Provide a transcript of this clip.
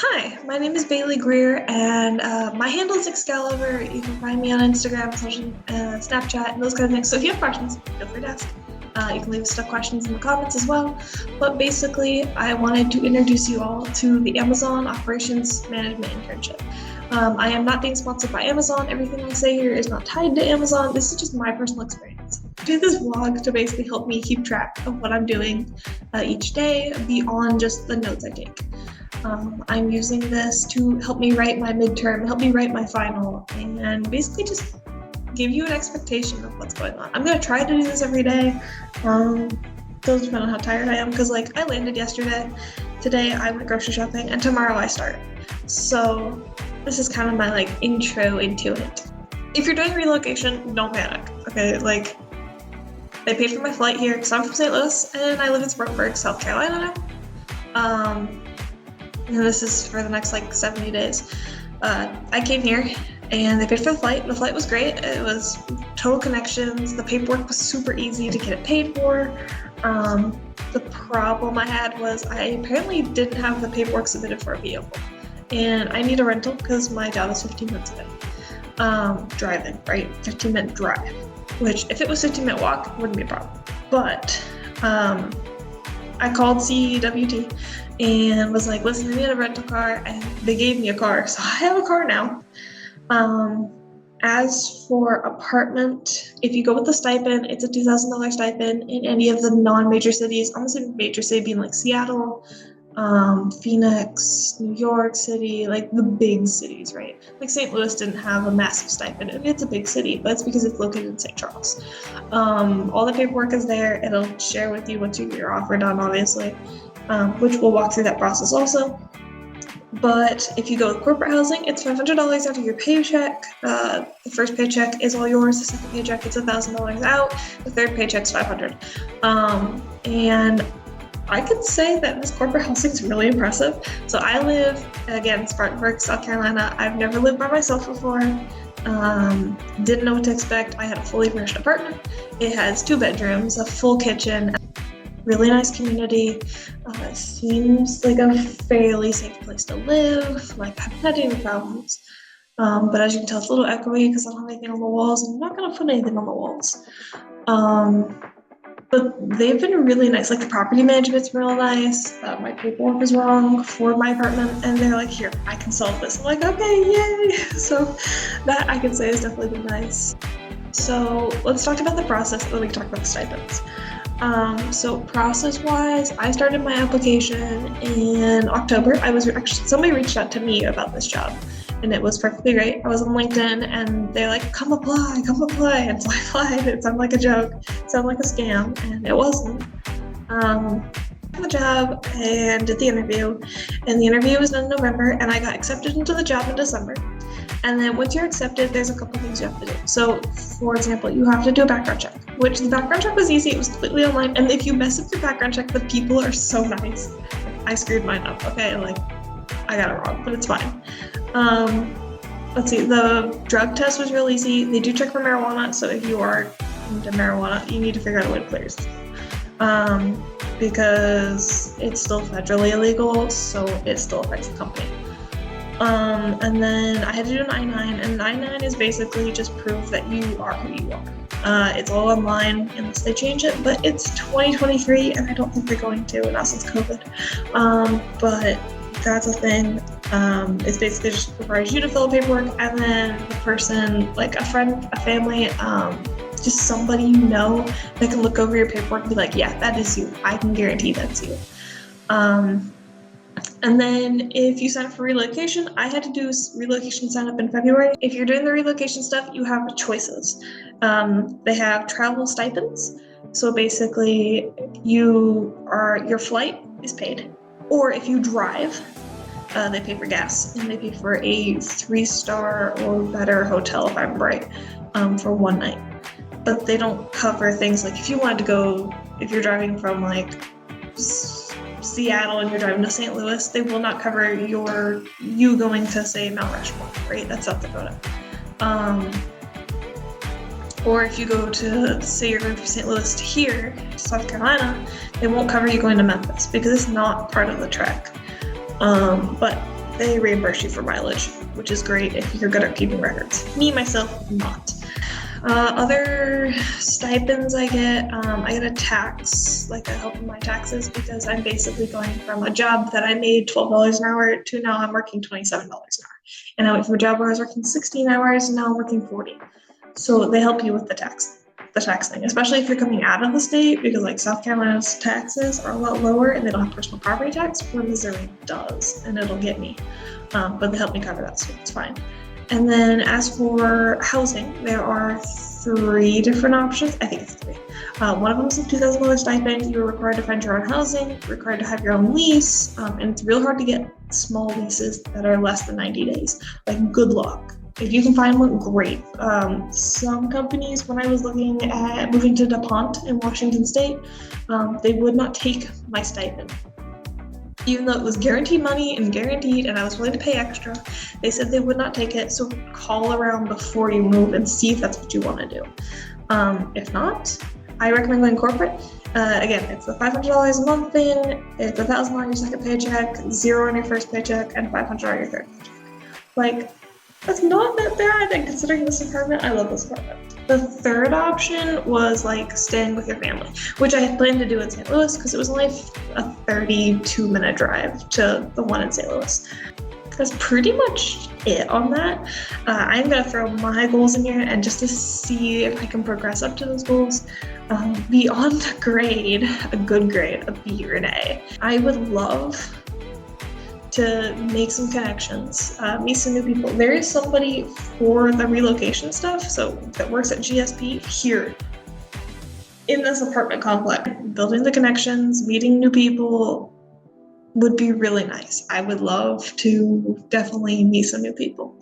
Hi, my name is Bailey Greer, and my handle is Excalibur. You can find me on Instagram, Snapchat, and those kind of things. So if you have questions, feel free to ask. You can leave stuff questions in the comments as well. But basically, I wanted to introduce you all to the Amazon Operations Management Internship. I am not being sponsored by Amazon. Everything I say here is not tied to Amazon. This is just my personal experience. I do this vlog to basically help me keep track of what I'm doing each day beyond just the notes I take. I'm using this to help me write my midterm, help me write my final, and basically just give you an expectation of what's going on. I'm going to try to do this every day. Doesn't depend on how tired I am, because I landed yesterday, today I went grocery shopping, and tomorrow I start. So this is kind of my intro into it. If you're doing relocation, don't panic, okay? They paid for my flight here because I'm from St. Louis and I live in Spartanburg, South Carolina now. And this is for the next 70 days. I came here and they paid for the flight. The flight was great. It was total connections. The paperwork was super easy to get it paid for. The problem I had was I apparently didn't have the paperwork submitted for a vehicle. And I need a rental because my job is 15 minutes away. Driving, right? 15-minute drive, which if it was 15-minute walk, wouldn't be a problem. But I called CWT and was like, listen, I need a rental car, and they gave me a car, so I have a car now. As for apartment, if you go with the stipend, it's a $2,000 stipend in any of the non-major cities. I'm gonna say major city being like Seattle, Phoenix, New York City, the big cities, right? St. Louis didn't have a massive stipend, and it's a big city, but it's because it's located in St. Charles. All the paperwork is there. It'll share with you what you're offered on, obviously, which we'll walk through that process also. But if you go with corporate housing, it's $500 out of your paycheck. The first paycheck is all yours. The second paycheck, it's $1,000 out. The third paycheck's $500. And I could say that this corporate housing is really impressive. So I live, again, Spartanburg, South Carolina. I've never lived by myself before. Didn't know what to expect. I had a fully furnished apartment. It has 2 bedrooms, a full kitchen, really nice community. Seems like a fairly safe place to live. I haven't had any problems. But as you can tell, it's a little echoey because I don't have anything on the walls, and I'm not gonna put anything on the walls. But they've been really nice. The property management's real nice. My paperwork is wrong for my apartment, and they're like, here, I can solve this. I'm like, okay, yay! So that I can say has definitely been nice. So let's talk about the process, and then we can talk about the stipends. So process-wise, I started my application in October. Somebody reached out to me about this job, and it was perfectly great. I was on LinkedIn, and they're like, come apply. And so I applied. It sounded like a joke, it sounded like a scam, and it wasn't. The job and did the interview, and the interview was done in November, and I got accepted into the job in December. And then once you're accepted, there's a couple things you have to do. So, for example, you have to do a background check, which the background check was easy. It was completely online. And if you mess up your background check, the people are so nice. I screwed mine up, okay? I got it wrong, but it's fine. Let's see, the drug test was real easy. They do check for marijuana, so if you are into marijuana, you need to figure out a way to clear yourself. Because it's still federally illegal, so it still affects the company. And then I had to do an I-9, and an I-9 is basically just proof that you are who you are. It's all online unless they change it, but it's 2023, and I don't think they're going to, not since COVID. But that's a thing. It's basically just requires you to fill out paperwork, and then the person, a friend, a family, just somebody you know that can look over your paperwork and be like, yeah, that is you. I can guarantee that's you. And then if you sign up for relocation, I had to do relocation sign up in February. If you're doing the relocation stuff, you have choices. They have travel stipends. So basically your flight is paid. Or if you drive, they pay for gas, and they pay for a 3-star or better hotel, if I'm right, for one night. But they don't cover things if you wanted to go, if you're driving from Seattle and you're driving to St. Louis, they will not cover you going to, say, Mount Rushmore, right? That's South Dakota. Or if you go to, say you're going from St. Louis to here, South Carolina, they won't cover you going to Memphis because it's not part of the trek. But they reimburse you for mileage, which is great if you're good at keeping records. Me, myself, not. Other stipends I get a tax, like a help in my taxes, because I'm basically going from a job that I made $12 an hour to now I'm working $27 an hour. And I went from a job where I was working 16 hours and now I'm working 40. So they help you with the tax thing, especially if you're coming out of the state, because like South Carolina's taxes are a lot lower and they don't have personal property tax, where Missouri does, and it'll get me. But they help me cover that, so it's fine. And then as for housing, there are 3 different options. I think it's 3. One of them is a $2,000 stipend. You're required to find your own housing, required to have your own lease, and it's real hard to get small leases that are less than 90 days. Like, good luck. If you can find one, great. Some companies, when I was looking at moving to DuPont in Washington State, they would not take my stipend. Even though it was guaranteed money and guaranteed, and I was willing to pay extra, they said they would not take it. So call around before you move and see if that's what you want to do. If not, I recommend going corporate. Again, it's the $500 a month thing. It's $1,000 on your second paycheck, $0 on your first paycheck, and $500 on your third paycheck. Like, that's not that bad, and considering this apartment, I love this apartment. The third option was like staying with your family, which I had planned to do in St. Louis because it was only a 32-minute drive to the one in St. Louis. That's pretty much it on that. I'm gonna throw my goals in here, and just to see if I can progress up to those goals, beyond a grade, a good grade, a B or an A, I would love to make some connections, meet some new people. There is somebody for the relocation stuff, so that works at GSP here in this apartment complex. Building the connections, meeting new people would be really nice. I would love to definitely meet some new people.